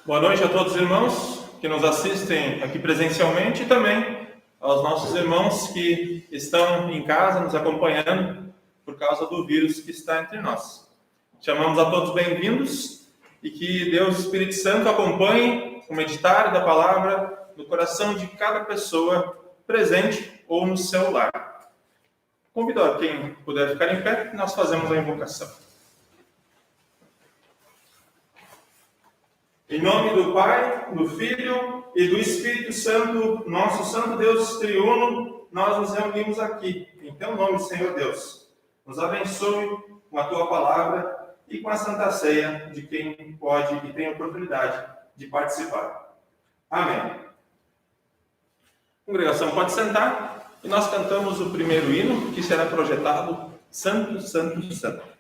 Boa noite a todos os irmãos que nos assistem aqui presencialmente e também aos nossos irmãos que estão em casa nos acompanhando por causa do vírus que está entre nós. Chamamos a todos bem-vindos e que Deus, Espírito Santo, acompanhe o meditar da palavra no coração de cada pessoa presente ou no seu lar. Convido a quem puder ficar em pé e nós fazemos a invocação. Em nome do Pai, do Filho e do Espírito Santo, nosso Santo Deus triuno, nós nos reunimos aqui. Em teu nome, Senhor Deus, nos abençoe com a tua palavra e com a Santa Ceia de quem pode e tem oportunidade de participar. Amém. A congregação pode sentar e nós cantamos o primeiro hino que será projetado, Santo, Santo, Santo.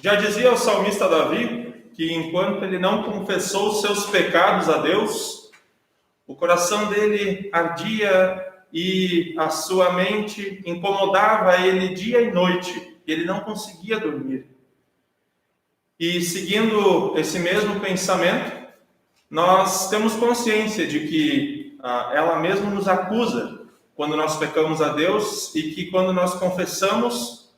Já dizia o salmista Davi que enquanto ele não confessou os seus pecados a Deus, O coração dele ardia e a sua mente incomodava ele dia e noite. Ele não conseguia dormir. E seguindo esse mesmo pensamento, nós temos consciência de que ela mesma nos acusa quando nós pecamos a Deus e que quando nós confessamos,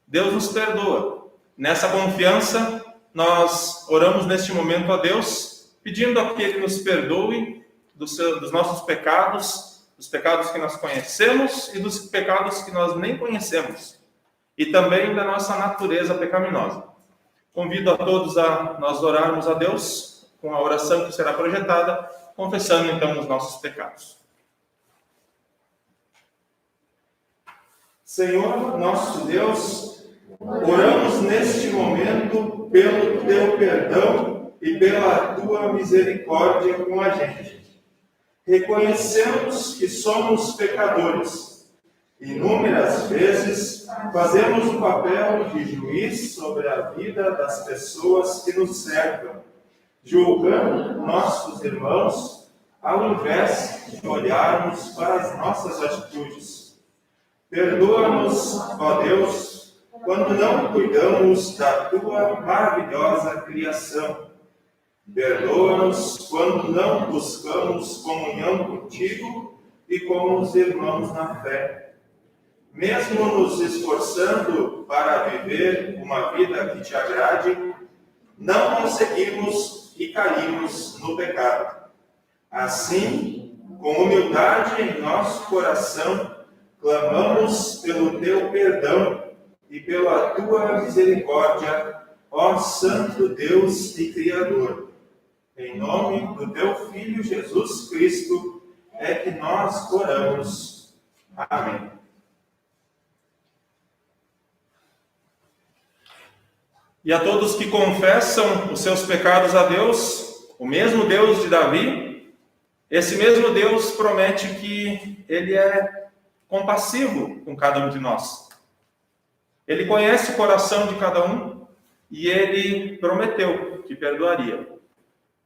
Deus nos perdoa. Nessa confiança, nós oramos neste momento a Deus, pedindo a que Ele nos perdoe dos nossos pecados, dos pecados que nós conhecemos e dos pecados que nós nem conhecemos, e também da nossa natureza pecaminosa. Convido a todos a nós orarmos a Deus com a oração que será projetada, confessando então os nossos pecados. Senhor, nosso Deus, oramos neste momento pelo Teu perdão e pela Tua misericórdia com a gente. Reconhecemos que somos pecadores. Inúmeras vezes fazemos o papel de juiz sobre a vida das pessoas que nos cercam, julgando nossos irmãos, ao invés de olharmos para as nossas atitudes. Perdoa-nos, ó Deus, quando não cuidamos da Tua maravilhosa criação. Perdoa-nos quando não buscamos comunhão contigo e com os irmãos na fé. Mesmo nos esforçando para viver uma vida que te agrade, não conseguimos e caímos no pecado. Assim, com humildade em nosso coração, clamamos pelo Teu perdão e pela Tua misericórdia, ó Santo Deus e Criador. Em nome do Teu Filho Jesus Cristo é que nós oramos. Amém. E a todos que confessam os seus pecados a Deus, o mesmo Deus de Davi, esse mesmo Deus promete que Ele é compassivo com cada um de nós. Ele conhece o coração de cada um e Ele prometeu que perdoaria.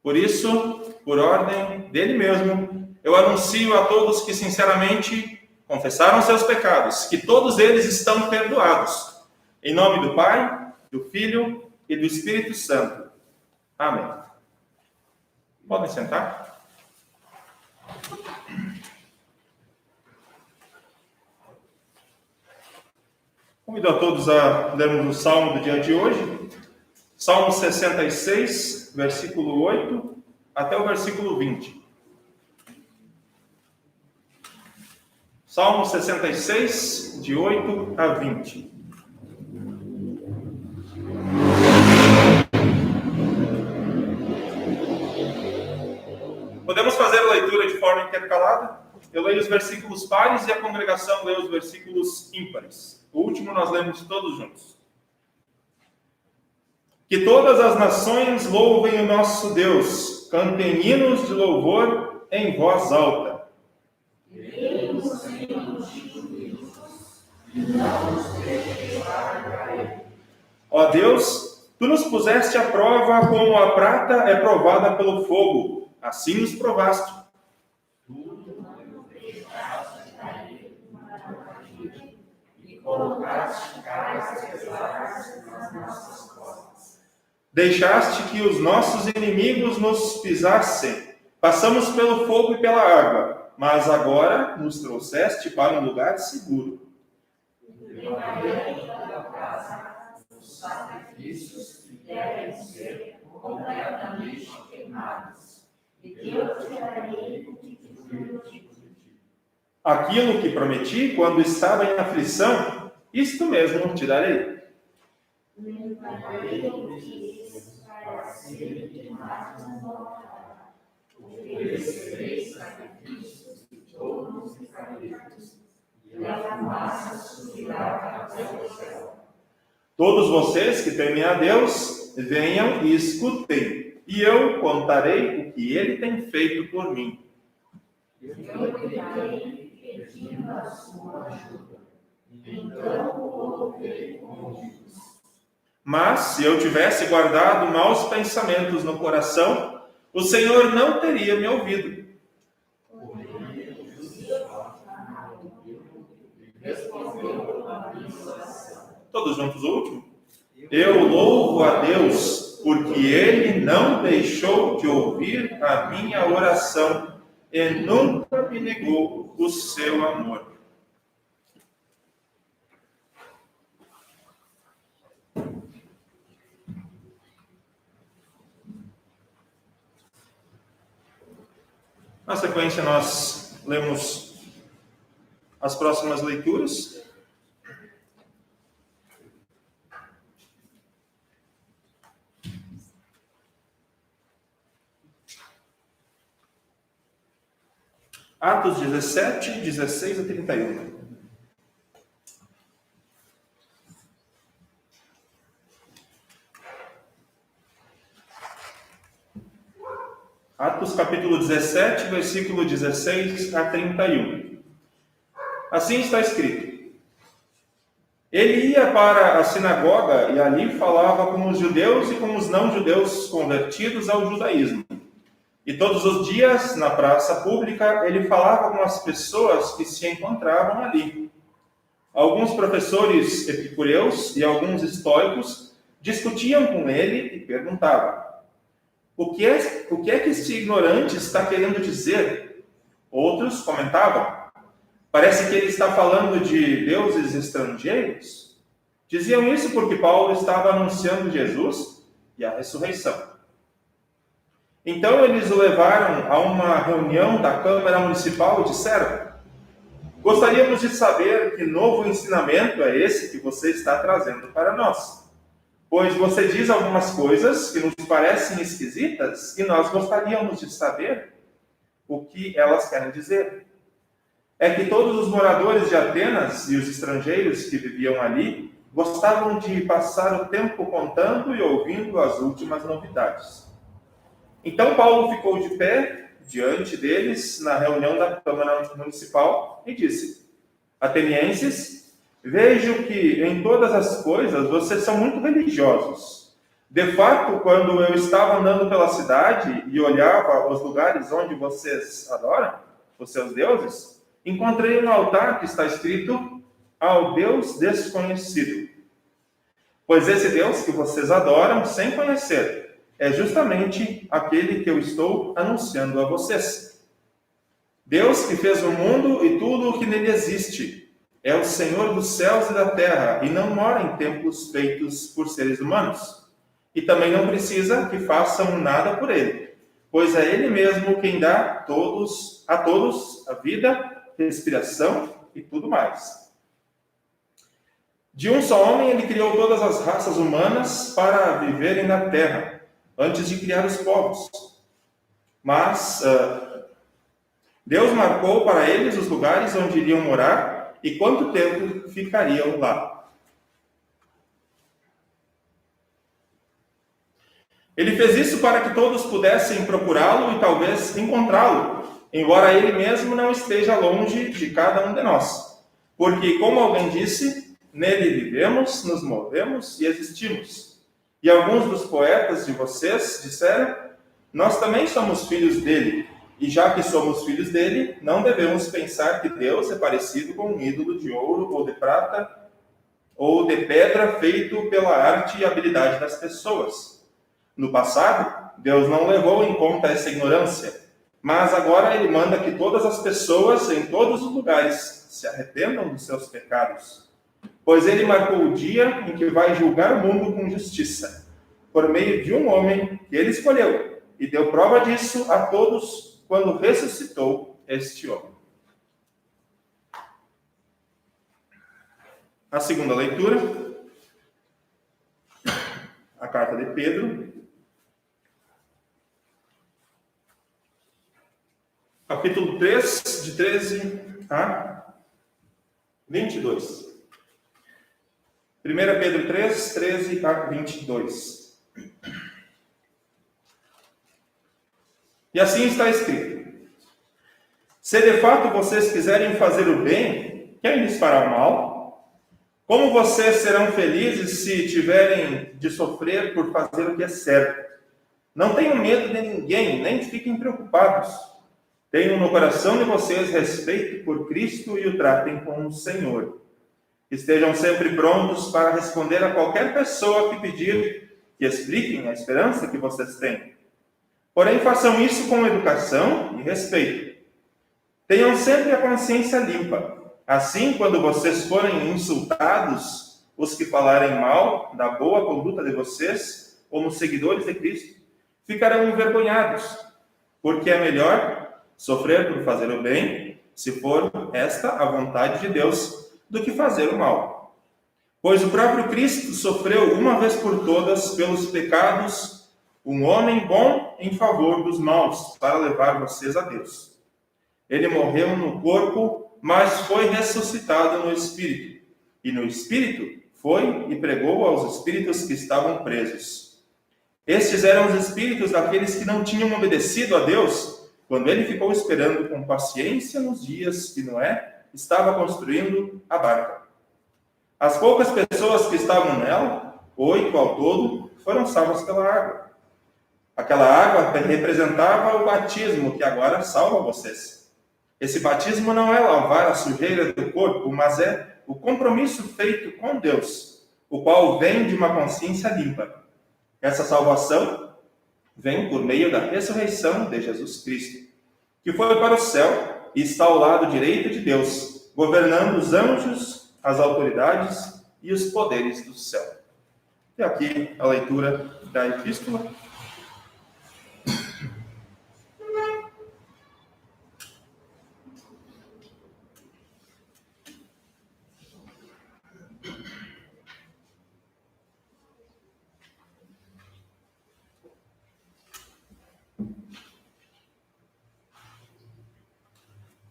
Por isso, por ordem dele mesmo, eu anuncio a todos que sinceramente confessaram seus pecados, que todos eles estão perdoados. Em nome do Pai, do Filho e do Espírito Santo. Amém. Podem sentar. Convido a todos a lermos o Salmo do dia de hoje. Salmo 66, versículo 8 até o versículo 20. Salmo 66, de 8 a 20. Podemos fazer a leitura de forma intercalada? Eu leio os versículos pares e a congregação lê os versículos ímpares. O último nós lemos todos juntos. Que todas as nações louvem o nosso Deus, cantem hinos de louvor em voz alta. Ó Deus, Tu nos puseste à prova como a prata é provada pelo fogo. Assim nos provaste. Deixaste que os nossos inimigos nos pisassem. Passamos pelo fogo e pela água, mas agora nos trouxeste para um lugar seguro. Os sacrifícios que devem ser completamente queimados. Aquilo que prometi quando estava em aflição, isto mesmo te darei. Todos vocês que temem a Deus, venham e escutem. E eu contarei o que Ele tem feito por mim. Eu gritarei pedindo a sua ajuda. Então o louvarei com hinos. Mas se eu tivesse guardado maus pensamentos no coração, o Senhor não teria me ouvido. Todos juntos, o último. Eu louvo a Deus, porque Ele não deixou de ouvir a minha oração e nunca me negou o seu amor. Na sequência, nós lemos as próximas leituras. Atos 17, 16 a 31. Atos capítulo 17, versículo 16 a 31. Assim está escrito: Ele ia para a sinagoga e ali falava com os judeus e com os não-judeus convertidos ao judaísmo. E todos os dias, na praça pública, ele falava com as pessoas que se encontravam ali. Alguns professores epicureus e alguns estoicos discutiam com ele e perguntavam: O que é que este ignorante está querendo dizer? Outros comentavam: Parece que ele está falando de deuses estrangeiros. Diziam isso porque Paulo estava anunciando Jesus e a ressurreição. Então eles o levaram a uma reunião da Câmara Municipal e disseram: Gostaríamos de saber que novo ensinamento é esse que você está trazendo para nós. Pois você diz algumas coisas que nos parecem esquisitas e nós gostaríamos de saber o que elas querem dizer. É que todos os moradores de Atenas e os estrangeiros que viviam ali gostavam de passar o tempo contando e ouvindo as últimas novidades. Então Paulo ficou de pé diante deles na reunião da Câmara Municipal e disse: Atenienses, vejo que em todas as coisas vocês são muito religiosos. De fato, quando eu estava andando pela cidade e olhava os lugares onde vocês adoram, os seus deuses, encontrei um altar que está escrito ao Deus desconhecido. Pois esse Deus que vocês adoram sem conhecer é justamente aquele que eu estou anunciando a vocês. Deus que fez o mundo e tudo o que nele existe é o Senhor dos céus e da terra e não mora em templos feitos por seres humanos. E também não precisa que façam nada por ele, pois é ele mesmo quem dá a todos a vida, respiração e tudo mais. De um só homem ele criou todas as raças humanas para viverem na terra, antes de criar os povos. Mas Deus marcou para eles os lugares onde iriam morar e quanto tempo ficariam lá. Ele fez isso para que todos pudessem procurá-lo e talvez encontrá-lo, embora ele mesmo não esteja longe de cada um de nós. Porque, como alguém disse, nele vivemos, nos movemos e existimos. E alguns dos poetas de vocês disseram: Nós também somos filhos dele, e já que somos filhos dele, não devemos pensar que Deus é parecido com um ídolo de ouro ou de prata ou de pedra feito pela arte e habilidade das pessoas. No passado, Deus não levou em conta essa ignorância, mas agora ele manda que todas as pessoas em todos os lugares se arrependam dos seus pecados. Pois ele marcou o dia em que vai julgar o mundo com justiça, por meio de um homem que ele escolheu, e deu prova disso a todos quando ressuscitou este homem. A segunda leitura, a carta de Pedro, capítulo 3, de 13 a 22. 1 Pedro 3, 13 a 22. E assim está escrito: Se de fato vocês quiserem fazer o bem, quem lhes fará o mal? Como vocês serão felizes se tiverem de sofrer por fazer o que é certo? Não tenham medo de ninguém, nem fiquem preocupados. Tenham no coração de vocês respeito por Cristo e o tratem como o Senhor. Estejam sempre prontos para responder a qualquer pessoa que pedir que expliquem a esperança que vocês têm. Porém, façam isso com educação e respeito. Tenham sempre a consciência limpa. Assim, quando vocês forem insultados, os que falarem mal da boa conduta de vocês, como seguidores de Cristo, ficarão envergonhados, porque é melhor sofrer por fazer o bem, se for esta a vontade de Deus, do que fazer o mal. Pois o próprio Cristo sofreu uma vez por todas pelos pecados, um homem bom em favor dos maus, para levar vocês a Deus. Ele morreu no corpo, mas foi ressuscitado no Espírito. E no Espírito foi e pregou aos espíritos que estavam presos. Estes eram os espíritos daqueles que não tinham obedecido a Deus, quando ele ficou esperando com paciência nos dias que Noé estava construindo a barca. As poucas pessoas que estavam nela, 8 ao todo, foram salvas pela água. Aquela água representava o batismo que agora salva vocês. Esse batismo não é lavar a sujeira do corpo, mas é o compromisso feito com Deus, o qual vem de uma consciência limpa. Essa salvação vem por meio da ressurreição de Jesus Cristo, que foi para o céu e está ao lado direito de Deus, governando os anjos, as autoridades e os poderes do céu. E aqui a leitura da epístola.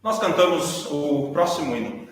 Nós cantamos o próximo hino.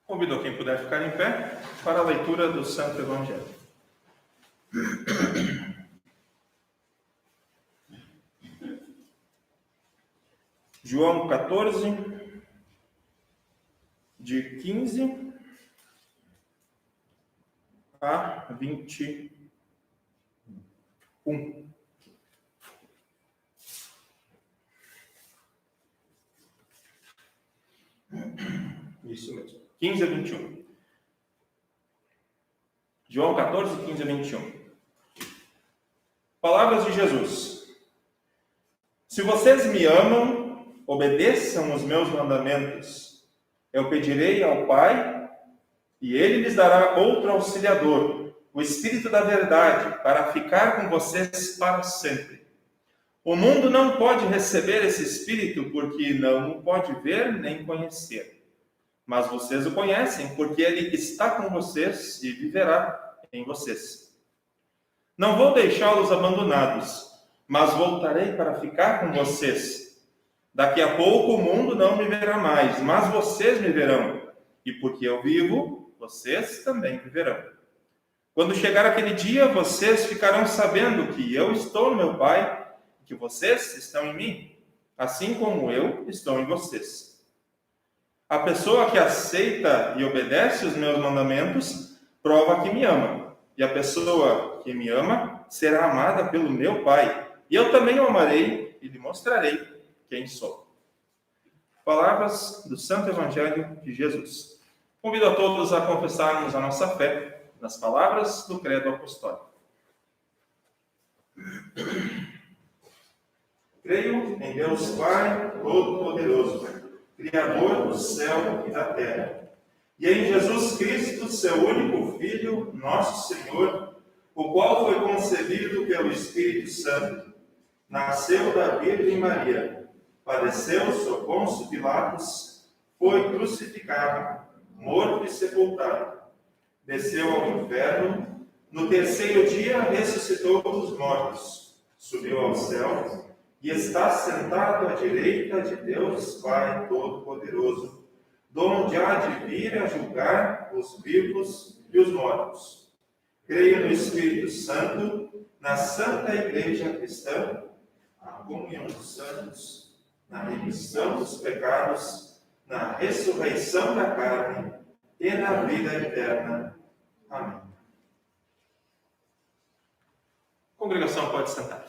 Convido quem puder ficar em pé para a leitura do Santo Evangelho. João 14, de 15 a 21. Isso mesmo, 15 a 21. João 14, 15 a 21. Palavras de Jesus. Se vocês me amam, obedeçam os meus mandamentos. Eu pedirei ao Pai, e Ele lhes dará outro auxiliador, o Espírito da Verdade, para ficar com vocês para sempre. O mundo não pode receber esse Espírito, porque não o pode ver nem conhecer. Mas vocês o conhecem, porque Ele está com vocês e viverá em vocês. Não vou deixá-los abandonados, mas voltarei para ficar com vocês. Daqui a pouco o mundo não me verá mais, mas vocês me verão. E porque eu vivo, vocês também viverão. Quando chegar aquele dia, vocês ficarão sabendo que eu estou no meu Pai, e que vocês estão em mim, assim como eu estou em vocês. A pessoa que aceita e obedece os meus mandamentos, prova que me ama. E a pessoa que me ama será amada pelo meu Pai. E eu também o amarei e lhe mostrarei quem sou. Palavras do Santo Evangelho de Jesus. Convido a todos a confessarmos a nossa fé nas palavras do Credo Apostólico. Creio em Deus Pai Todo-Poderoso, Criador do céu e da terra, e em Jesus Cristo, seu único Filho, nosso Senhor, o qual foi concebido pelo Espírito Santo, nasceu da Virgem Maria, padeceu sob Pôncio Pilatos, foi crucificado, morto e sepultado, desceu ao inferno, no terceiro dia ressuscitou dos mortos, subiu ao céu e está sentado à direita de Deus Pai Todo-Poderoso, donde há de vir a julgar os vivos e os mortos. Creio no Espírito Santo, na Santa Igreja Cristã, na comunhão dos santos, na remissão dos pecados, na ressurreição da carne e na vida eterna. Amém. A congregação pode sentar.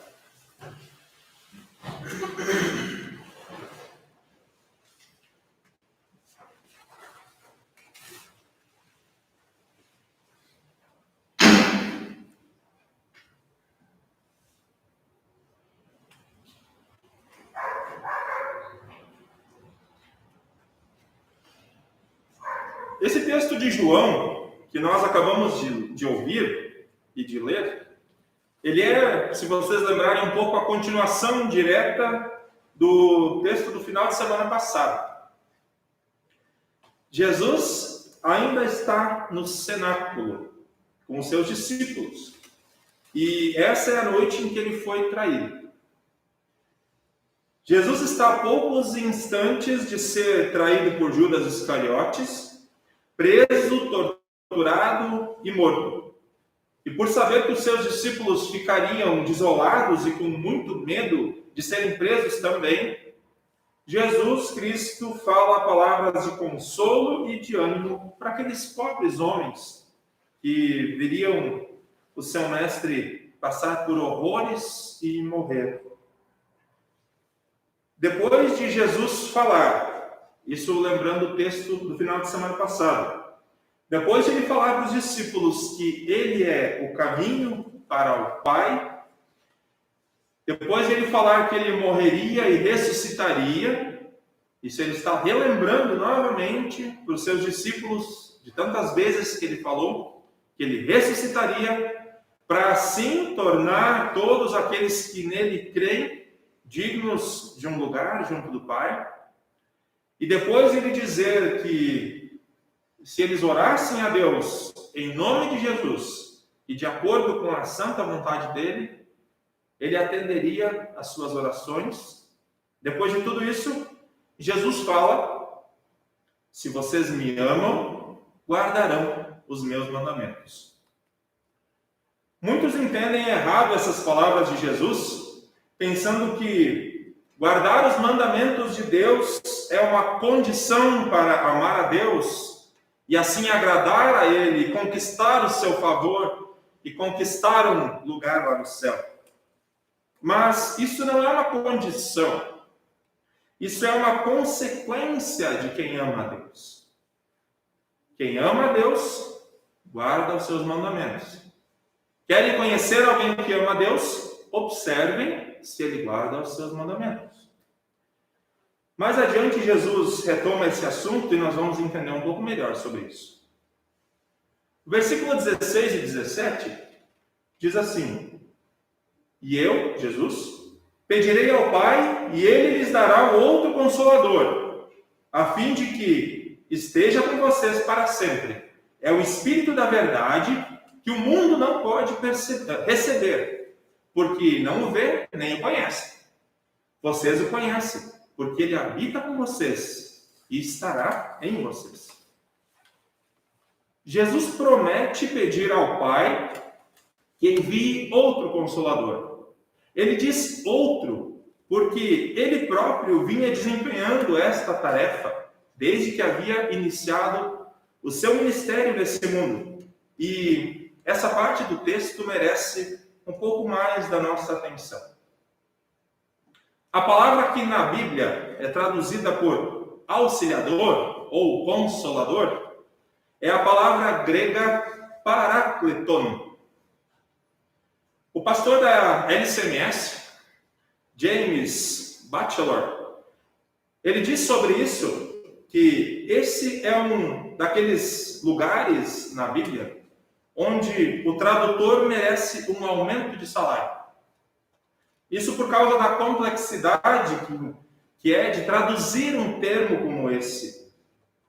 Esse texto de João, que nós acabamos de ouvir e de ler, ele é, se vocês lembrarem, um pouco a continuação direta do texto do final de semana passada. Jesus ainda está no cenáculo com os seus discípulos. E essa é a noite em que ele foi traído. Jesus está a poucos instantes de ser traído por Judas Iscariotes, preso, torturado e morto. E por saber que os seus discípulos ficariam desolados e com muito medo de serem presos também, Jesus Cristo fala palavras de consolo e de ânimo para aqueles pobres homens que viriam o seu mestre passar por horrores e morrer. Depois de Jesus falar, isso lembrando o texto do final de semana passada, depois de ele falar para os discípulos que ele é o caminho para o Pai, depois de ele falar que ele morreria e ressuscitaria, isso ele está relembrando novamente para os seus discípulos, de tantas vezes que ele falou, que ele ressuscitaria, para assim tornar todos aqueles que nele creem dignos de um lugar junto do Pai. E depois ele dizer que se eles orassem a Deus em nome de Jesus e de acordo com a santa vontade dele, ele atenderia às suas orações. Depois de tudo isso, Jesus fala: se vocês me amam, guardarão os meus mandamentos. Muitos entendem errado essas palavras de Jesus, pensando que guardar os mandamentos de Deus é uma condição para amar a Deus e assim agradar a Ele, conquistar o seu favor e conquistar um lugar lá no céu. Mas isso não é uma condição. Isso é uma consequência de quem ama a Deus. Quem ama a Deus, guarda os seus mandamentos. Querem conhecer alguém que ama a Deus? Observem se ele guarda os seus mandamentos. Mais adiante, Jesus retoma esse assunto e nós vamos entender um pouco melhor sobre isso. O versículo 16 e 17 diz assim: e eu, Jesus, pedirei ao Pai e ele lhes dará outro Consolador, a fim de que esteja com vocês para sempre. É o Espírito da verdade que o mundo não pode receber, porque não o vê nem o conhece. Vocês o conhecem, porque ele habita com vocês e estará em vocês. Jesus promete pedir ao Pai que envie outro Consolador. Ele diz outro, porque ele próprio vinha desempenhando esta tarefa desde que havia iniciado o seu ministério nesse mundo. E essa parte do texto merece um pouco mais da nossa atenção. A palavra que na Bíblia é traduzida por auxiliador ou consolador é a palavra grega parakleton. O pastor da LCMS, James Batchelor, ele diz sobre isso que esse é um daqueles lugares na Bíblia onde o tradutor merece um aumento de salário. Isso por causa da complexidade que é de traduzir um termo como esse,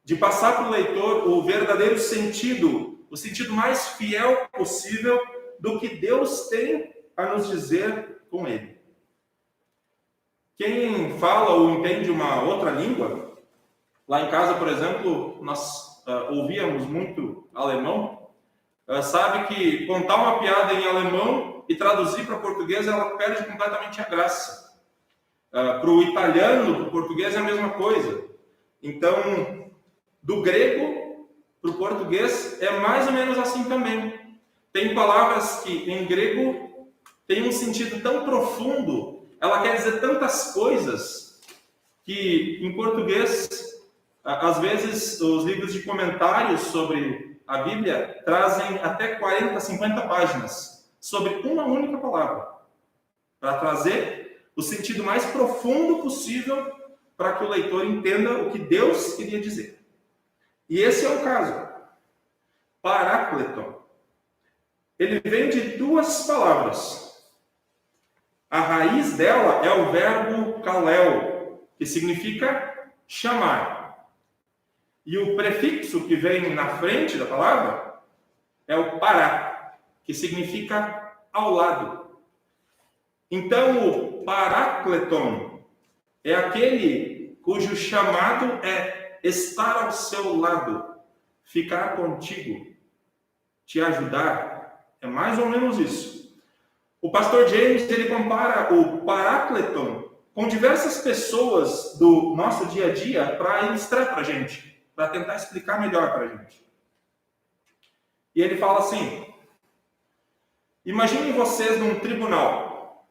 de passar para o leitor o verdadeiro sentido, o sentido mais fiel possível do que Deus tem a nos dizer com ele. Quem fala ou entende uma outra língua, lá em casa, por exemplo, nós ouvíamos muito alemão, sabe que contar uma piada em alemão e traduzir para português, ela perde completamente a graça. Para o italiano, para o português é a mesma coisa. Então, do grego para o português é mais ou menos assim também. Tem palavras que em grego tem um sentido tão profundo, ela quer dizer tantas coisas, que em português, às vezes, os livros de comentários sobre a Bíblia trazem até 40, 50 páginas sobre uma única palavra, para trazer o sentido mais profundo possível para que o leitor entenda o que Deus queria dizer. E esse é o caso. Parácleton. Ele vem de duas palavras. A raiz dela é o verbo kaleo, que significa chamar. E o prefixo que vem na frente da palavra é o pará, que significa ao lado. Então, o parácleton é aquele cujo chamado é estar ao seu lado, ficar contigo, te ajudar. É mais ou menos isso. O pastor James, ele compara o parácleton com diversas pessoas do nosso dia a dia para ilustrar para a gente, para tentar explicar melhor para a gente. E ele fala assim: imaginem vocês num tribunal.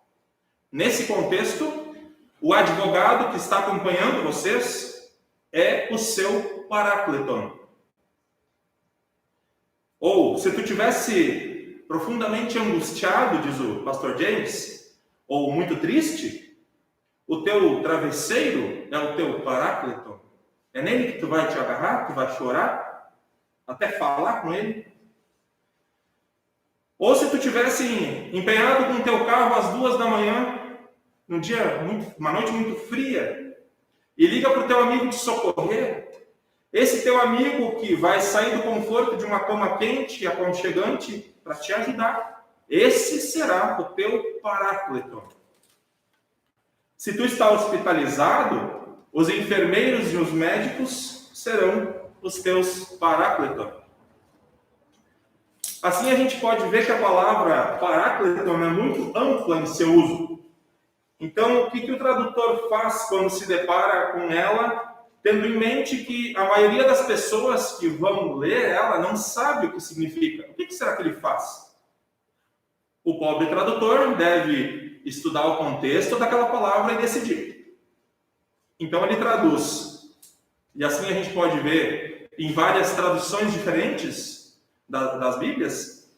Nesse contexto, o advogado que está acompanhando vocês é o seu parácleton. Ou, se tu tivesse profundamente angustiado, diz o pastor James, ou muito triste, o teu travesseiro é o teu parácleton. É nele que tu vai te agarrar, tu vai chorar, até falar com ele. Ou se tu tivesse empenhado com o teu carro às 2 da manhã, uma noite muito fria, e liga para o teu amigo te socorrer, esse teu amigo que vai sair do conforto de uma cama quente e aconchegante para te ajudar, esse será o teu paráclito. Se tu está hospitalizado, os enfermeiros e os médicos serão os teus paráclitos. Assim a gente pode ver que a palavra paráclito é muito ampla em seu uso. Então, o que o tradutor faz quando se depara com ela, tendo em mente que a maioria das pessoas que vão ler ela não sabe o que significa? O que será que ele faz? O pobre tradutor deve estudar o contexto daquela palavra e decidir. Então, ele traduz. E assim a gente pode ver em várias traduções diferentes das Bíblias,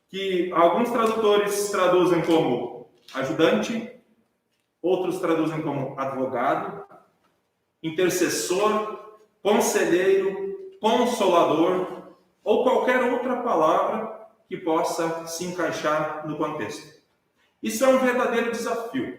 que alguns tradutores traduzem como ajudante, outros traduzem como advogado, intercessor, conselheiro, consolador, ou qualquer outra palavra que possa se encaixar no contexto. Isso é um verdadeiro desafio.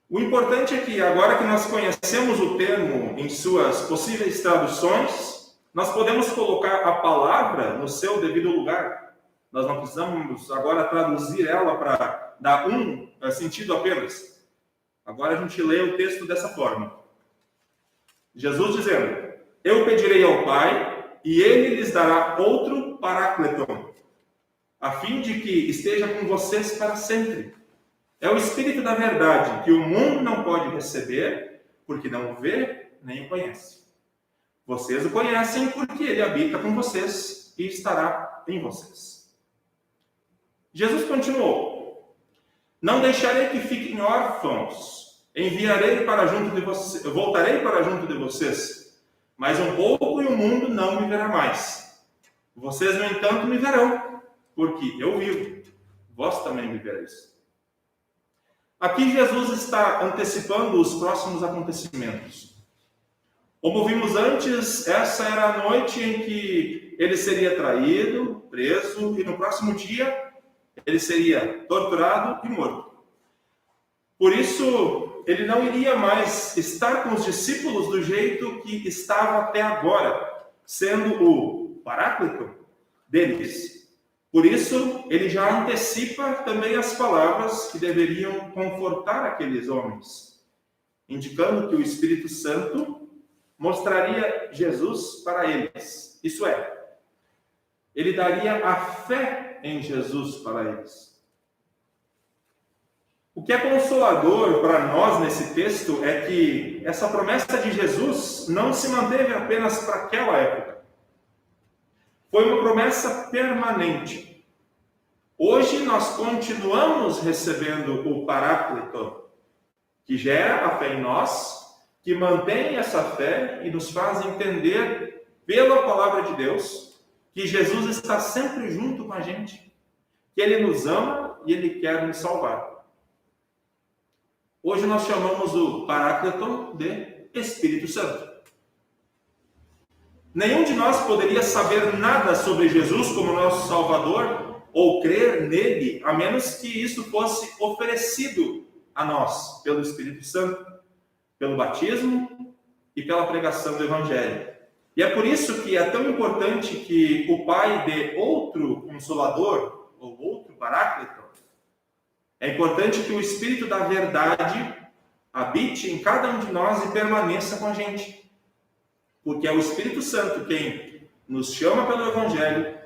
O importante é que, agora que nós conhecemos o termo em suas possíveis traduções, nós podemos colocar a palavra no seu devido lugar. Nós não precisamos agora traduzir ela para dar um sentido apenas. Agora a gente lê o texto dessa forma. Jesus dizendo: eu pedirei ao Pai, e ele lhes dará outro paráclito, a fim de que esteja com vocês para sempre. É o Espírito da verdade, que o mundo não pode receber, porque não o vê nem o conhece. Vocês o conhecem porque ele habita com vocês e estará em vocês. Jesus continuou: não deixarei que fiquem órfãos, voltarei para junto de vocês, mas um pouco e o mundo não me verá mais. Vocês, no entanto, me verão, porque eu vivo, vós também me vereis. Aqui Jesus está antecipando os próximos acontecimentos. Como vimos antes, essa era a noite em que ele seria traído, preso, e no próximo dia ele seria torturado e morto. Por isso, ele não iria mais estar com os discípulos do jeito que estava até agora, sendo o paráclito deles. Por isso, ele já antecipa também as palavras que deveriam confortar aqueles homens, indicando que o Espírito Santo mostraria Jesus para eles. Isso é, ele daria a fé em Jesus para eles. O que é consolador para nós nesse texto é que essa promessa de Jesus não se manteve apenas para aquela época. Foi uma promessa permanente. Hoje nós continuamos recebendo o Paráclito, que gera a fé em nós, que mantém essa fé e nos faz entender, pela palavra de Deus, que Jesus está sempre junto com a gente, que Ele nos ama e Ele quer nos salvar. Hoje nós chamamos o Paráclito de Espírito Santo. Nenhum de nós poderia saber nada sobre Jesus como nosso Salvador ou crer nele, a menos que isso fosse oferecido a nós pelo Espírito Santo, pelo batismo e pela pregação do Evangelho. E é por isso que é tão importante que o Pai dê outro Consolador, ou outro Paráclito. É importante que o Espírito da verdade habite em cada um de nós e permaneça com a gente. Porque é o Espírito Santo quem nos chama pelo Evangelho,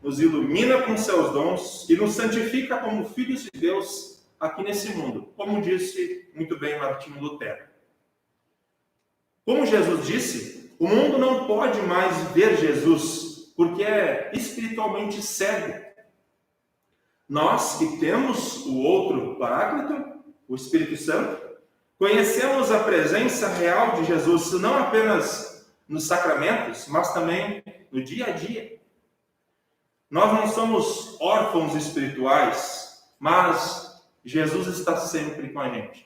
nos ilumina com seus dons e nos santifica como filhos de Deus aqui nesse mundo, como disse muito bem Martinho Lutero. Como Jesus disse, o mundo não pode mais ver Jesus, porque é espiritualmente cego. Nós que temos o outro Paráclito, o Espírito Santo, conhecemos a presença real de Jesus, não apenas nos sacramentos, mas também no dia a dia. Nós não somos órfãos espirituais, mas Jesus está sempre com a gente.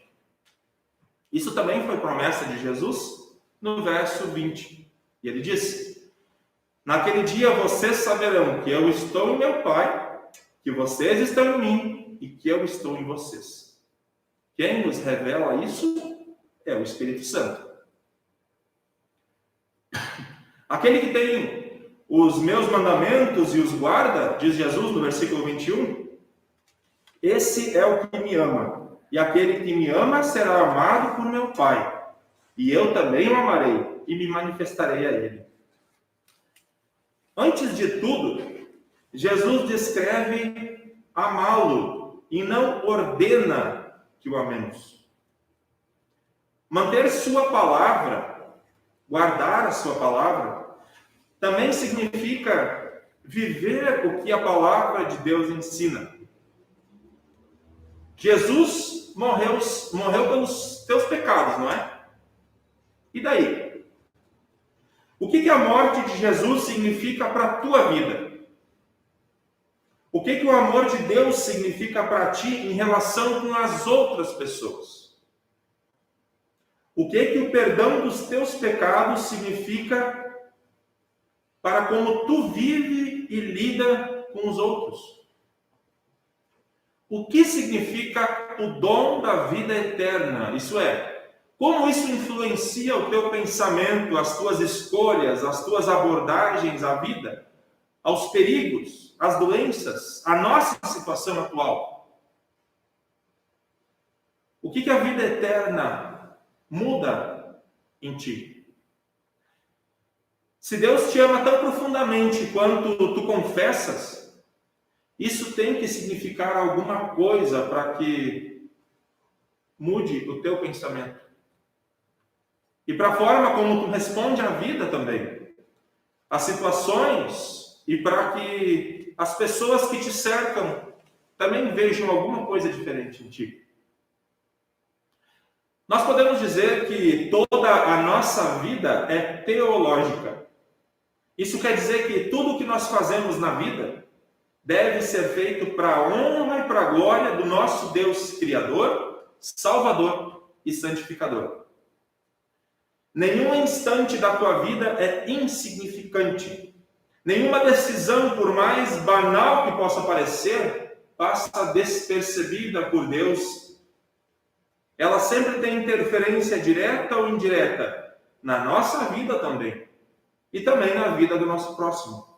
Isso também foi promessa de Jesus no verso 20. E ele disse: naquele dia vocês saberão que eu estou em meu Pai, que vocês estão em mim e que eu estou em vocês. Quem nos revela isso? É o Espírito Santo. Aquele que tem os meus mandamentos e os guarda, diz Jesus no versículo 21, esse é o que me ama. E aquele que me ama será amado por meu Pai. E eu também o amarei e me manifestarei a ele. Antes de tudo, Jesus descreve amá-lo e não ordena que o amemos. Manter sua palavra, guardar a sua palavra, também significa viver o que a palavra de Deus ensina. Jesus morreu pelos teus pecados, não é? E daí? O que a morte de Jesus significa para a tua vida? O que o amor de Deus significa para ti em relação com as outras pessoas? O que o perdão dos teus pecados significa para como tu vive e lida com os outros? O que significa o dom da vida eterna? Isso é, como isso influencia o teu pensamento, as tuas escolhas, as tuas abordagens à vida, aos perigos, às doenças, à nossa situação atual? O que a vida eterna muda em ti? Se Deus te ama tão profundamente quanto tu confessas, isso tem que significar alguma coisa para que mude o teu pensamento. E para a forma como tu responde à vida também. As situações e para que as pessoas que te cercam também vejam alguma coisa diferente em ti. Nós podemos dizer que toda a nossa vida é teológica. Isso quer dizer que tudo o que nós fazemos na vida deve ser feito para a honra e para a glória do nosso Deus Criador, Salvador e Santificador. Nenhum instante da tua vida é insignificante. Nenhuma decisão, por mais banal que possa parecer, passa despercebida por Deus. Ela sempre tem interferência direta ou indireta na nossa vida também. E também na vida do nosso próximo.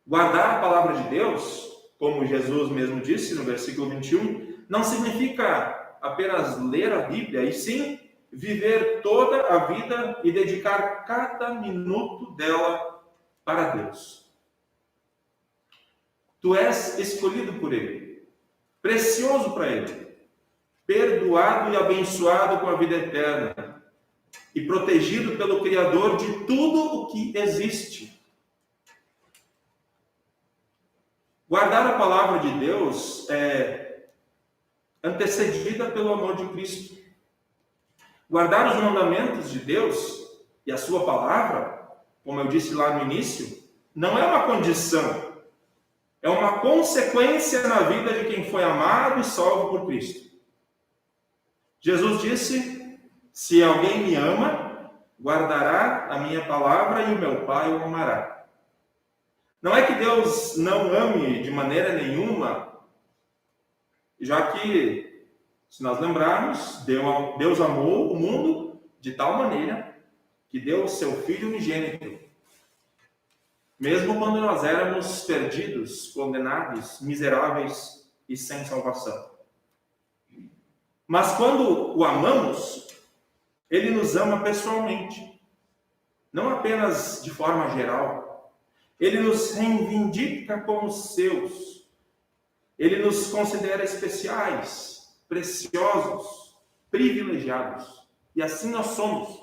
Guardar a palavra de Deus, como Jesus mesmo disse no versículo 21, não significa apenas ler a Bíblia, e sim viver toda a vida e dedicar cada minuto dela para Deus. Tu és escolhido por Ele, precioso para Ele, perdoado e abençoado com a vida eterna, e protegido pelo Criador de tudo o que existe. Guardar a palavra de Deus é antecedida pelo amor de Cristo. Guardar os mandamentos de Deus e a sua palavra, como eu disse lá no início, não é uma condição, é uma consequência na vida de quem foi amado e salvo por Cristo. Jesus disse: se alguém me ama, guardará a minha palavra e o meu Pai o amará. Não é que Deus não ame de maneira nenhuma, já que, se nós lembrarmos, Deus amou o mundo de tal maneira que deu o seu Filho unigênito. Mesmo quando nós éramos perdidos, condenados, miseráveis e sem salvação. Mas quando o amamos, Ele nos ama pessoalmente, não apenas de forma geral. Ele nos reivindica como seus. Ele nos considera especiais, preciosos, privilegiados. E assim nós somos.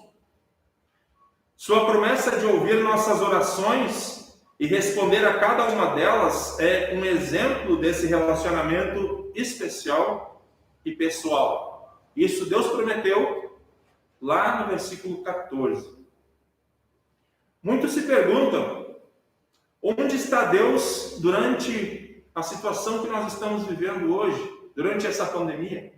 Sua promessa de ouvir nossas orações e responder a cada uma delas é um exemplo desse relacionamento especial e pessoal. Isso Deus prometeu lá no versículo 14. Muitos se perguntam, onde está Deus durante a situação que nós estamos vivendo hoje, durante essa pandemia?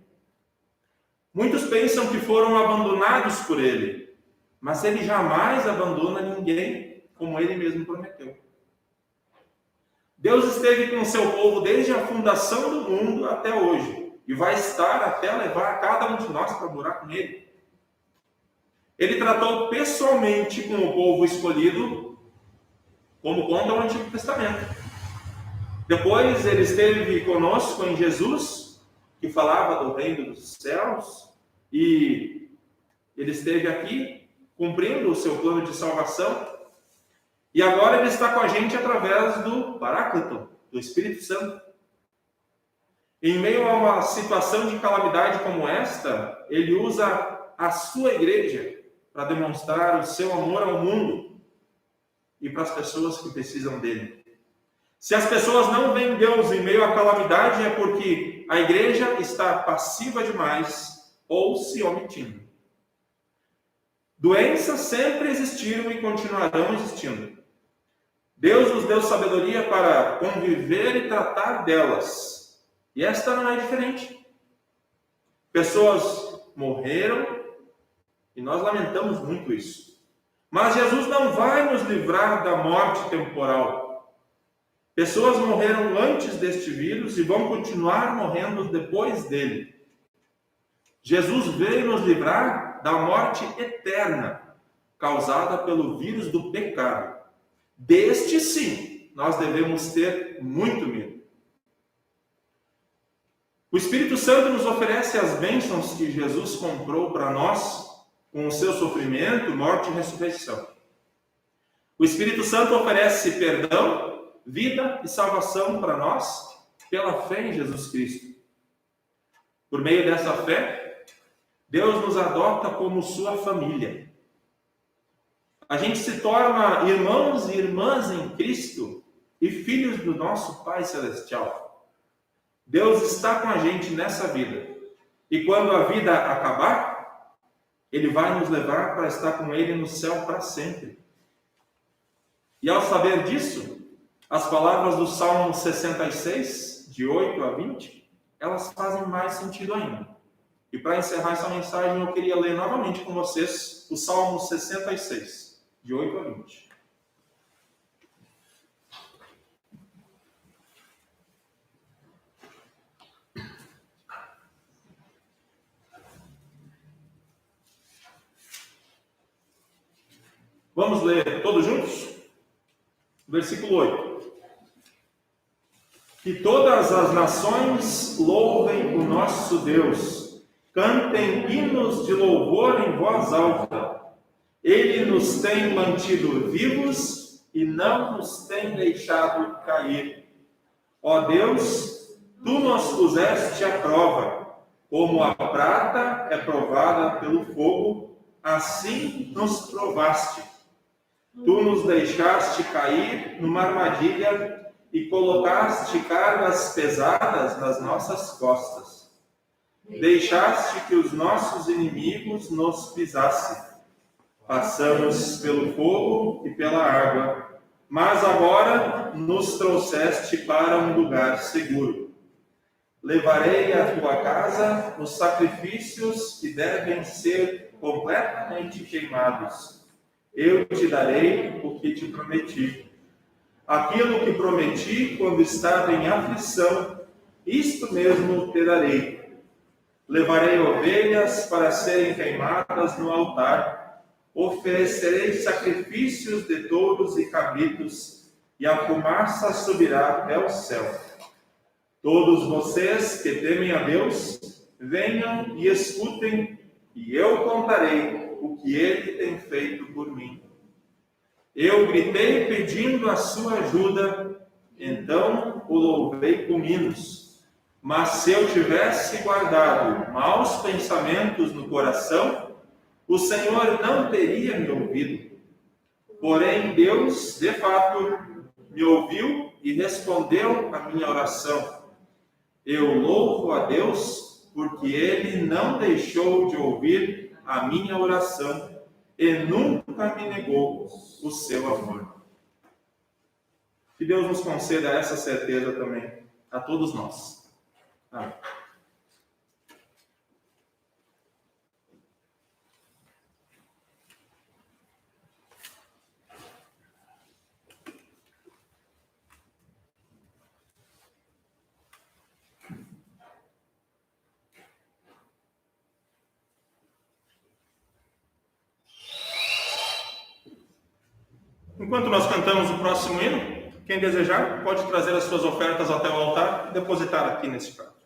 Muitos pensam que foram abandonados por Ele, mas Ele jamais abandona ninguém, como Ele mesmo prometeu. Deus esteve com o seu povo desde a fundação do mundo até hoje, e vai estar até levar cada um de nós para morar com ele. Ele tratou pessoalmente com o povo escolhido, como conta o Antigo Testamento. Depois ele esteve conosco em Jesus, que falava do reino dos céus, e ele esteve aqui cumprindo o seu plano de salvação. E agora ele está com a gente através do Paráclito, do Espírito Santo. Em meio a uma situação de calamidade como esta, ele usa a sua igreja para demonstrar o seu amor ao mundo e para as pessoas que precisam dele. Se as pessoas não veem Deus em meio à calamidade, é porque a igreja está passiva demais ou se omitindo. Doenças sempre existiram e continuarão existindo. Deus nos deu sabedoria para conviver e tratar delas. E esta não é diferente. Pessoas morreram e nós lamentamos muito isso. Mas Jesus não vai nos livrar da morte temporal. Pessoas morreram antes deste vírus e vão continuar morrendo depois dele. Jesus veio nos livrar da morte eterna, causada pelo vírus do pecado. Deste sim, nós devemos ter muito medo. O Espírito Santo nos oferece as bênçãos que Jesus comprou para nós com o seu sofrimento, morte e ressurreição. O Espírito Santo oferece perdão, vida e salvação para nós pela fé em Jesus Cristo. Por meio dessa fé, Deus nos adota como sua família. A gente se torna irmãos e irmãs em Cristo e filhos do nosso Pai Celestial. Deus está com a gente nessa vida. E quando a vida acabar, Ele vai nos levar para estar com Ele no céu para sempre. E ao saber disso, as palavras do Salmo 66, de 8 a 20, elas fazem mais sentido ainda. E para encerrar essa mensagem, eu queria ler novamente com vocês o Salmo 66. De 8 a 20. Vamos ler todos juntos? Versículo 8. Que todas as nações louvem o nosso Deus, cantem hinos de louvor em voz alta. Ele nos tem mantido vivos e não nos tem deixado cair. Ó Deus, Tu nos puseste à prova, como a prata é provada pelo fogo, assim nos provaste. Tu nos deixaste cair numa armadilha e colocaste cargas pesadas nas nossas costas. Deixaste que os nossos inimigos nos pisassem. Passamos pelo fogo e pela água, mas agora nos trouxeste para um lugar seguro. Levarei à tua casa os sacrifícios que devem ser completamente queimados. Eu te darei o que te prometi. Aquilo que prometi quando estava em aflição, isto mesmo te darei. Levarei ovelhas para serem queimadas no altar. Oferecerei sacrifícios de touros e cabritos, e a fumaça subirá até o céu. Todos vocês que temem a Deus, venham e escutem, e eu contarei o que Ele tem feito por mim. Eu gritei pedindo a sua ajuda, então o louvei com hinos. Mas se eu tivesse guardado maus pensamentos no coração, o Senhor não teria me ouvido. Porém, Deus, de fato, me ouviu e respondeu a minha oração. Eu louvo a Deus, porque Ele não deixou de ouvir a minha oração e nunca me negou o seu amor. Que Deus nos conceda essa certeza também, a todos nós. Amém. Enquanto nós cantamos o próximo hino, quem desejar pode trazer as suas ofertas até o altar e depositar aqui nesse prato.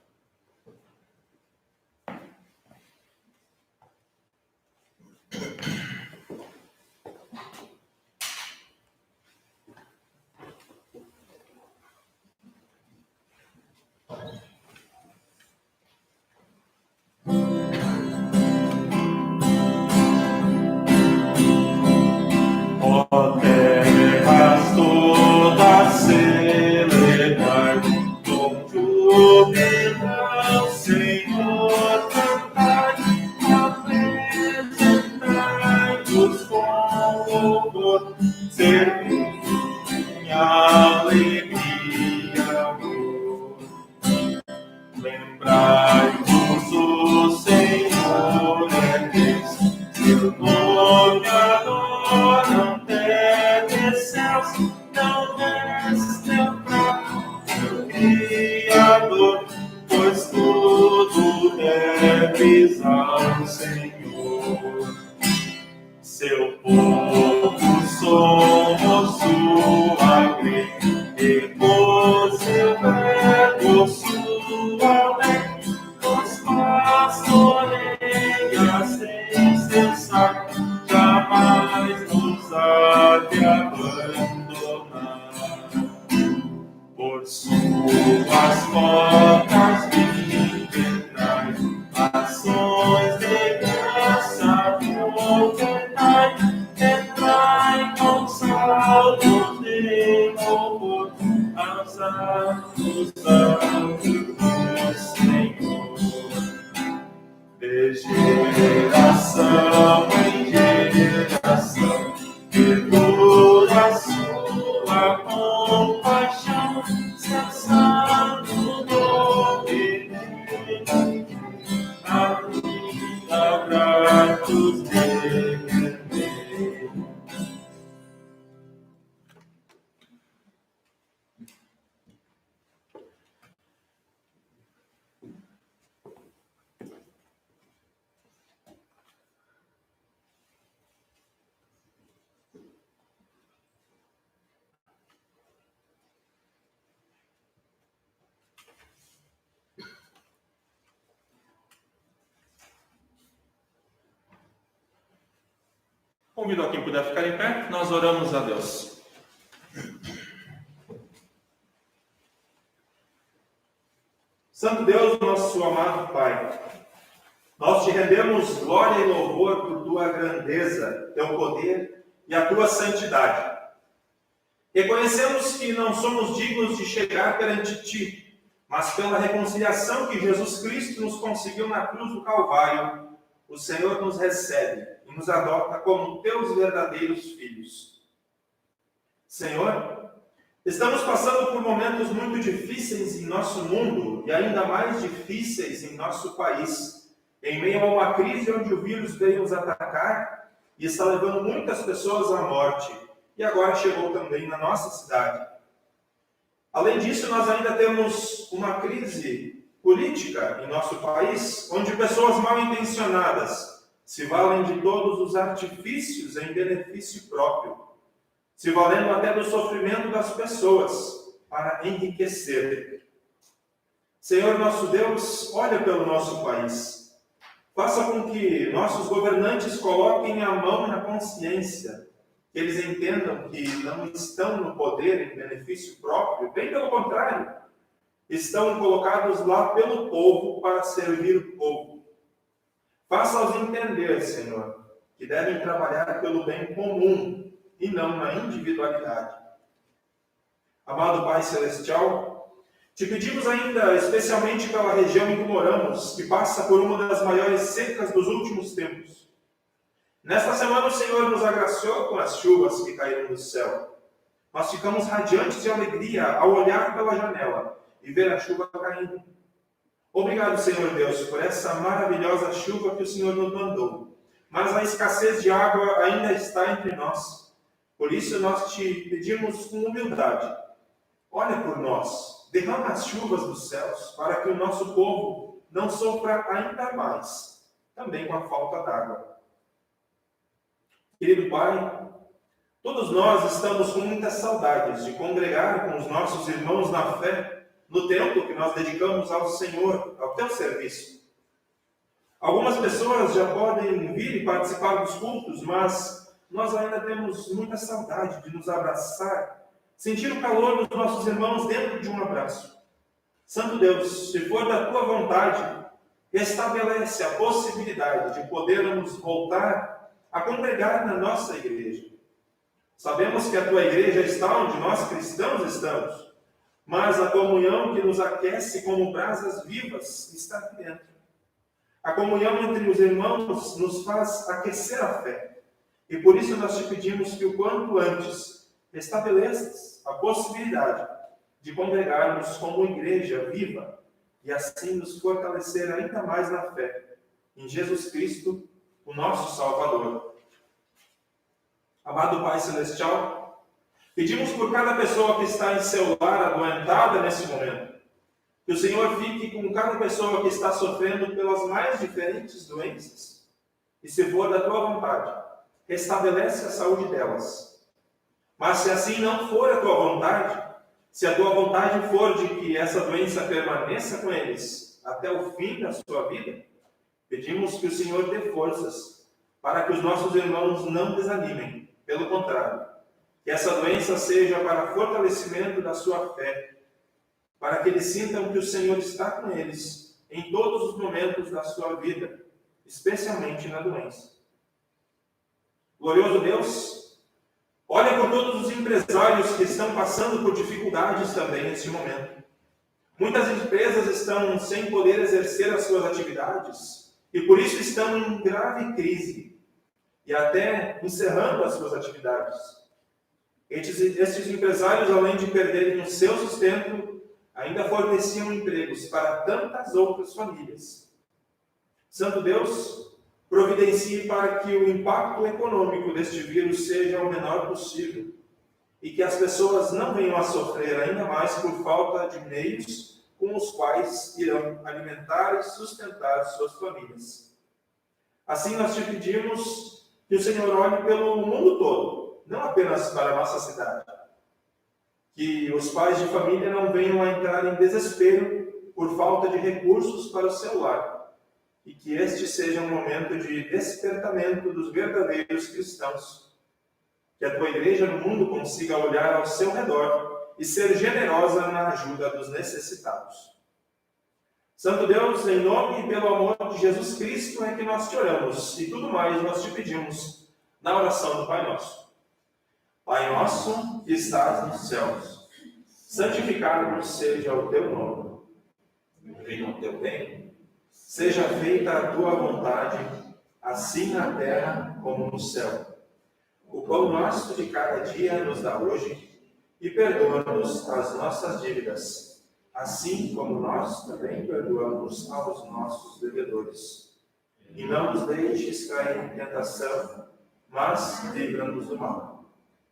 Convido a quem puder ficar em pé, nós oramos a Deus. Santo Deus, nosso amado Pai, nós te rendemos glória e louvor por tua grandeza, teu poder e a tua santidade. Reconhecemos que não somos dignos de chegar perante ti, mas pela reconciliação que Jesus Cristo nos conseguiu na cruz do Calvário, o Senhor nos recebe e nos adota como teus verdadeiros filhos. Senhor, estamos passando por momentos muito difíceis em nosso mundo e ainda mais difíceis em nosso país, em meio a uma crise onde o vírus veio nos atacar e está levando muitas pessoas à morte, e agora chegou também na nossa cidade. Além disso, nós ainda temos uma crise política em nosso país, onde pessoas mal intencionadas se valem de todos os artifícios em benefício próprio, se valendo até do sofrimento das pessoas para enriquecer. Senhor nosso Deus, olha pelo nosso país. Faça com que nossos governantes coloquem a mão na consciência, que eles entendam que não estão no poder em benefício próprio, bem pelo contrário, estão colocados lá pelo povo para servir o povo. Faça-os entender, Senhor, que devem trabalhar pelo bem comum e não na individualidade. Amado Pai Celestial, te pedimos ainda, especialmente pela região em que moramos, que passa por uma das maiores secas dos últimos tempos. Nesta semana o Senhor nos agraciou com as chuvas que caíram do céu. Nós ficamos radiantes de alegria ao olhar pela janela e ver a chuva caindo. Obrigado, Senhor Deus, por essa maravilhosa chuva que o Senhor nos mandou. Mas a escassez de água ainda está entre nós. Por isso nós te pedimos com humildade. Olha por nós, derrama as chuvas dos céus, para que o nosso povo não sofra ainda mais, também com a falta d'água. Querido Pai, Todos nós estamos com muitas saudades de congregar com os nossos irmãos na fé, no tempo que nós dedicamos ao Senhor, ao teu serviço. Algumas pessoas já podem vir e participar dos cultos, mas nós ainda temos muita saudade de nos abraçar, sentir o calor dos nossos irmãos dentro de um abraço. Santo Deus, se for da tua vontade, estabelece a possibilidade de podermos voltar a congregar na nossa igreja. Sabemos que a tua igreja está onde nós cristãos estamos, mas a comunhão que nos aquece como brasas vivas está aqui dentro. A comunhão entre os irmãos nos faz aquecer a fé. E por isso nós te pedimos que o quanto antes estabeleças a possibilidade de congregarmos como igreja viva e assim nos fortalecer ainda mais na fé em Jesus Cristo, o nosso Salvador. Amado Pai Celestial, pedimos por cada pessoa que está em seu lar adoentada nesse momento, que o Senhor fique com cada pessoa que está sofrendo pelas mais diferentes doenças, e se for da tua vontade, restabelece a saúde delas. Mas se assim não for a tua vontade, se a tua vontade for de que essa doença permaneça com eles até o fim da sua vida, pedimos que o Senhor dê forças para que os nossos irmãos não desanimem. Pelo contrário, que essa doença seja para fortalecimento da sua fé, para que eles sintam que o Senhor está com eles em todos os momentos da sua vida, especialmente na doença. Glorioso Deus, olha por todos os empresários que estão passando por dificuldades também neste momento. Muitas empresas estão sem poder exercer as suas atividades e por isso estão em grave crise e até encerrando as suas atividades. Estes empresários, além de perderem o seu sustento, ainda forneciam empregos para tantas outras famílias. Santo Deus, providencie para que o impacto econômico deste vírus seja o menor possível e que as pessoas não venham a sofrer ainda mais por falta de meios com os quais irão alimentar e sustentar suas famílias. Assim nós te pedimos que o Senhor olhe pelo mundo todo, não apenas para a nossa cidade. Que os pais de família não venham a entrar em desespero por falta de recursos para o seu lar. E que este seja um momento de despertamento dos verdadeiros cristãos. Que a tua igreja no mundo consiga olhar ao seu redor e ser generosa na ajuda dos necessitados. Santo Deus, em nome e pelo amor de Jesus Cristo é que nós te oramos, e tudo mais nós te pedimos na oração do Pai Nosso. Pai nosso que estás nos céus, santificado seja o teu nome. Venha o teu reino, seja feita a tua vontade, assim na terra como no céu. O pão nosso de cada dia nos dá hoje, e perdoa-nos as nossas dívidas, assim como nós também perdoamos aos nossos devedores. E não nos deixes cair em tentação, mas livra-nos do mal.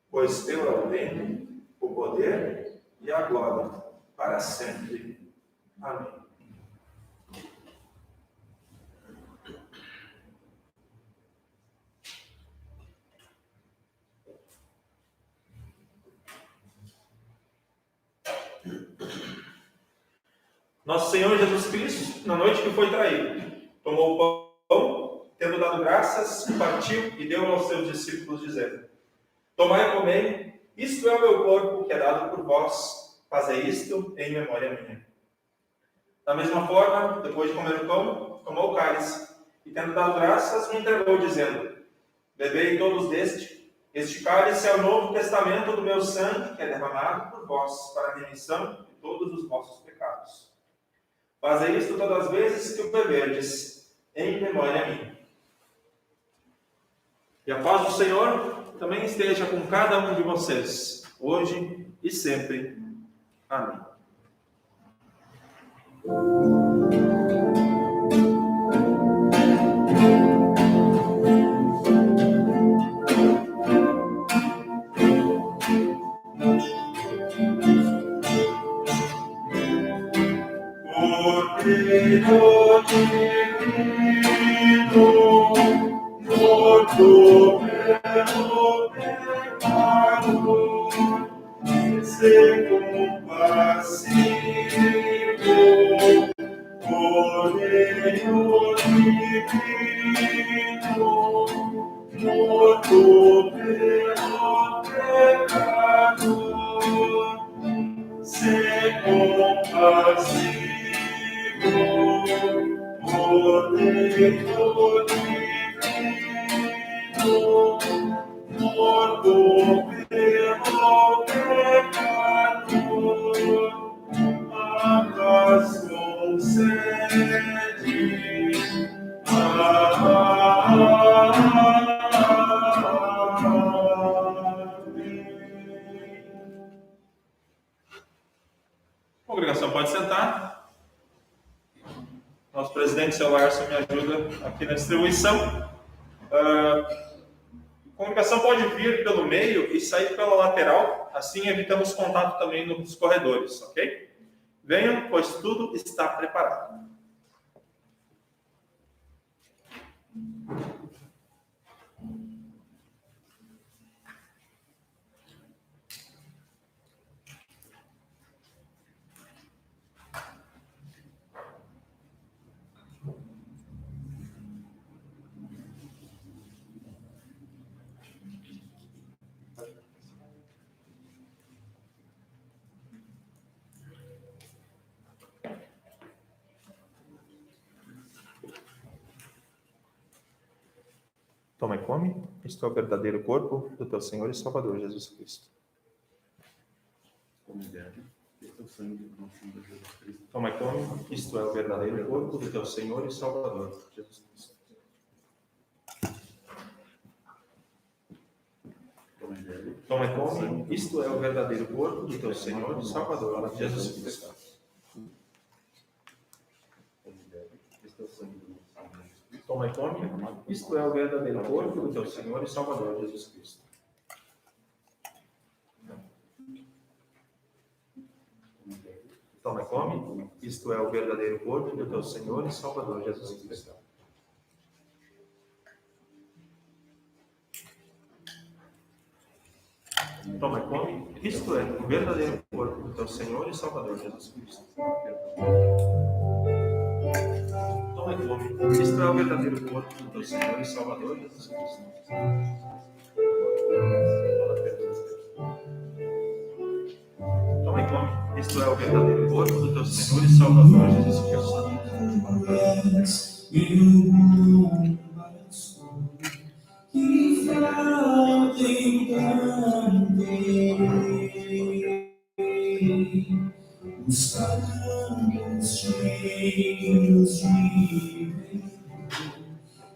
Pois teu é o reino, o poder e a glória, para sempre. Amém. Nosso Senhor Jesus Cristo, na noite que foi traído, tomou o pão, tendo dado graças, partiu e deu aos seus discípulos, dizendo: Tomai e comei, isto é o meu corpo que é dado por vós, fazei isto em memória minha. Da mesma forma, depois de comer o pão, tomou o cálice, e tendo dado graças, me entregou, dizendo: Bebei todos deste, este cálice é o novo testamento do meu sangue, que é derramado por vós, para a remissão de todos os vossos pecados. Fazei isto todas as vezes que o beberdes, em memória minha. E a paz do Senhor também esteja com cada um de vocês, hoje e sempre. Amém. Cordeiro divino, morto pelo pecado, ser compassivo, poderoso divino, morto pelo pecado, ser compassivo, poderoso divino, morto pelo pecado, a nós concede. A congregação pode sentar. Nosso presidente, seu Lárcio, me ajuda aqui na distribuição. A congregação pode vir pelo meio e sair pela lateral, assim evitamos contato também nos corredores, ok? Venham, pois tudo está preparado. Toma e come, isto é o verdadeiro corpo do teu Senhor e Salvador Jesus Cristo. Toma e come, isto é o verdadeiro corpo do teu Senhor e Salvador Jesus Cristo. Toma e come, isto é o verdadeiro corpo do teu Senhor e Salvador Jesus Cristo. Toma e come, isto é o verdadeiro corpo do teu Senhor e Salvador Jesus Cristo. Toma e come, isto é o verdadeiro corpo do teu Senhor e Salvador Jesus Cristo. Toma e come, isto é o verdadeiro corpo do teu Senhor e Salvador Jesus Cristo. Toma e come, isto é o verdadeiro corpo do teu Senhor e Salvador Jesus Cristo. Toma e come, isto é o verdadeiro corpo do teu Senhor e Salvador Jesus Cristo. Os caminhos cheios de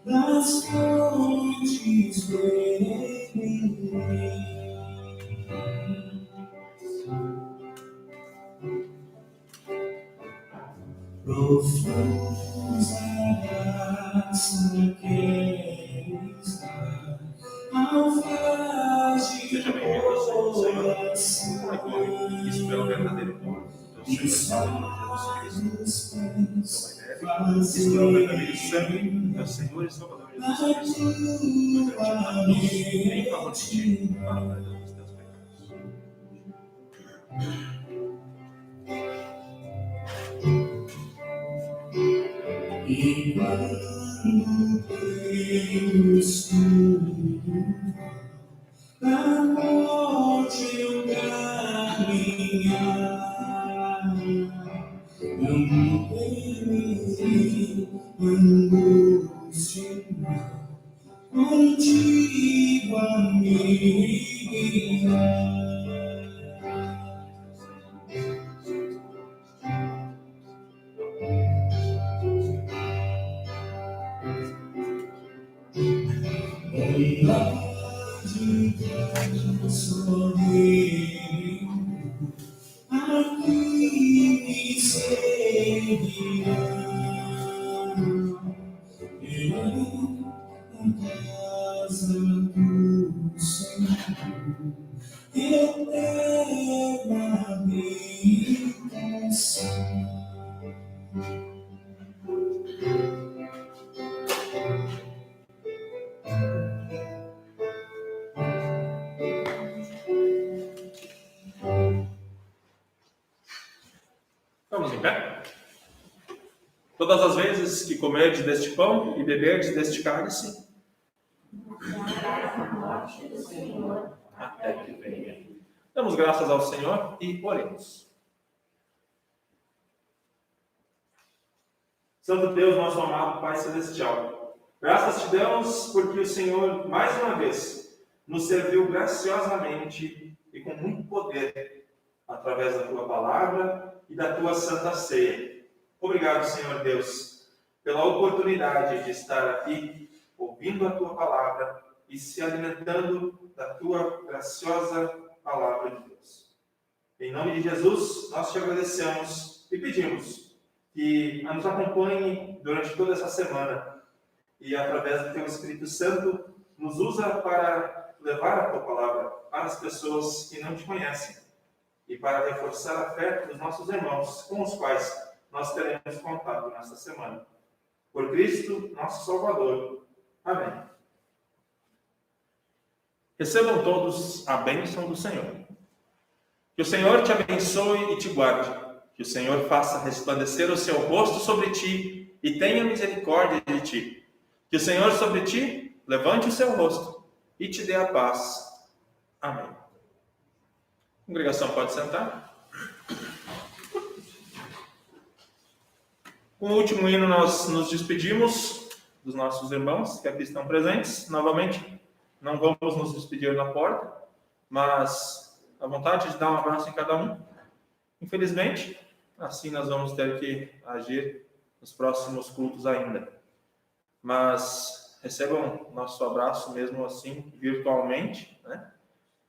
das fontes beberei. Profundos abraços quero estar ao faz de Seja bem-vindo, Senhor. Toma e come, isto é o verdadeiro corpo do teu Senhor e Salvador Jesus Cristo. Toma e bebe, isto é o verdadeiro sangue do teu Senhor e Salvador Jesus Cristo. Em favor de ti, para o perdão dos teus pecados. E quando eu estou a morte eu caminhar, não temerei angústia, contigo a me guiar. Bondade que sorriu, aqui me seguirá. Eu, a casa do Senhor, eu eternamente canção. Todas as vezes que comerdes deste pão e beberdes deste cálice, até que venha. Damos graças ao Senhor e oremos. Santo Deus, nosso amado Pai Celestial, graças te damos porque o Senhor, mais uma vez, nos serviu graciosamente e com muito poder, através da tua palavra e da tua santa ceia. Obrigado, Senhor Deus, pela oportunidade de estar aqui, ouvindo a tua palavra e se alimentando da tua graciosa palavra de Deus. Em nome de Jesus, nós te agradecemos e pedimos que nos acompanhe durante toda essa semana e, através do teu Espírito Santo, nos usa para levar a tua palavra para as pessoas que não te conhecem e para reforçar a fé dos nossos irmãos com os quais nós teremos contato nesta semana. Por Cristo, nosso Salvador. Amém. Recebam todos a bênção do Senhor. Que o Senhor te abençoe e te guarde. Que o Senhor faça resplandecer o seu rosto sobre ti e tenha misericórdia de ti. Que o Senhor sobre ti levante o seu rosto e te dê a paz. Amém. A congregação pode sentar. Com o último hino, nós nos despedimos dos nossos irmãos que aqui estão presentes. Novamente, não vamos nos despedir na porta, mas a vontade de dar um abraço em cada um. Infelizmente, assim nós vamos ter que agir nos próximos cultos ainda. Mas recebam nosso abraço mesmo assim, virtualmente, né?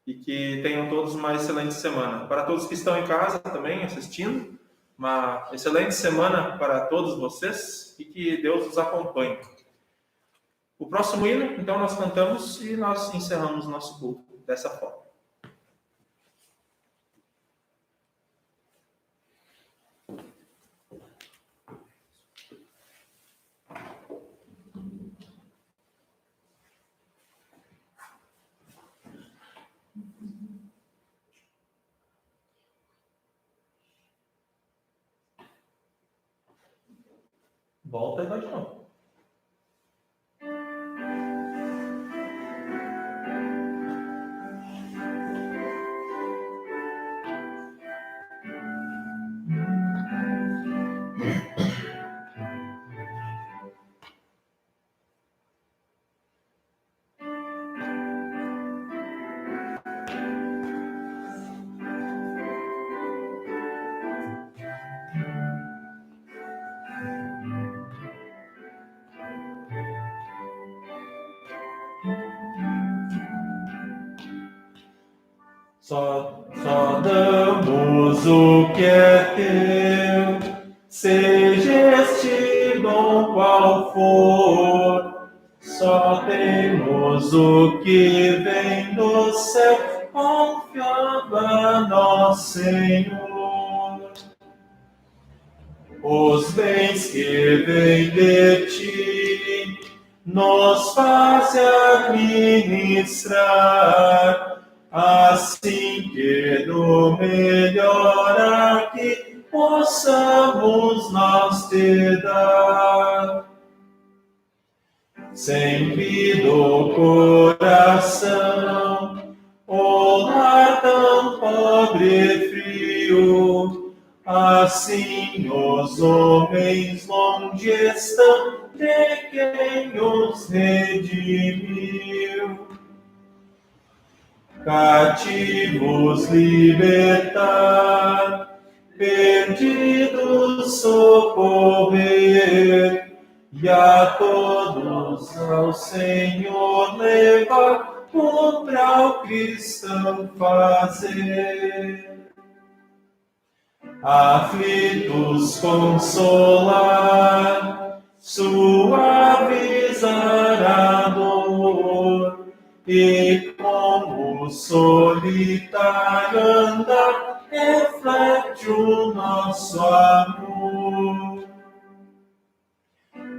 E que tenham todos uma excelente semana. Para todos que estão em casa também assistindo, uma excelente semana para todos vocês e que Deus os acompanhe. O próximo hino, então, nós cantamos e nós encerramos nosso culto dessa forma. Volta e vai de novo. Só damos o que é teu, seja este dom qual for. Só temos o que vem do céu, confiando a nós, Senhor. Os bens que vêm de ti nos faz administrar, assim que do melhor aqui possamos nós te dar. Sempre do coração, o lar tão pobre e frio, assim os homens longe estão de quem os redimiu. Cativos libertar, perdidos socorrer, e a todos ao Senhor levar, cumpra o cristão fazer. Aflitos consolar, suavizar a dor, e como solitário andar, reflete o nosso amor.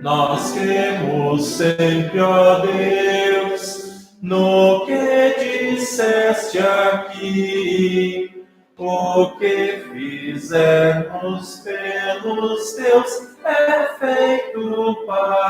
Nós cremos sempre, ó Deus, no que disseste aqui, o que fizermos pelos teus é feito para